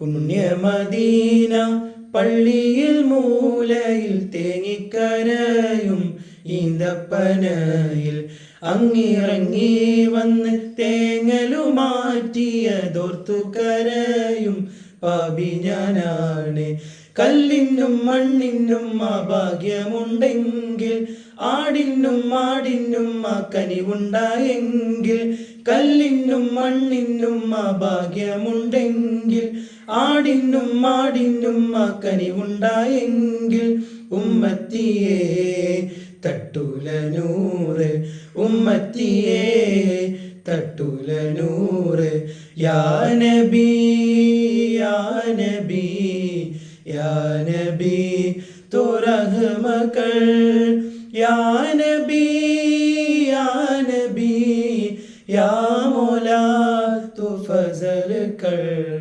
പുണ്യമദീന പള്ളിയിൽ മൂലയിൽ തേങ്ങിക്കരയും ഈന്തപ്പനയിൽ അങ്ങിറങ്ങി വന്ന് തേങ്ങലുമാറ്റിയതോർത്തു കരയും പാപി ഞാനാണ്. കല്ലിനും മണ്ണിനും ആ ഭാഗ്യമുണ്ടെങ്കിൽ ആടിനും മാടിനും ആ കനിവുണ്ടായെങ്കിൽ, കല്ലിനും മണ്ണിനും ആ ഭാഗ്യമുണ്ടെങ്കിൽ ആടിനും മാടിനും ആ കനിവുണ്ടായെങ്കിൽ, ഉമ്മത്തിയേ തട്ടൂല നൂറ്, ഉമ്മത്തിയേ തട്ടൂല നൂറ്. യാ നബി യാ നബി യാ നബി तो रहम कर, या नबी या नबी या मौला तो फजल कर.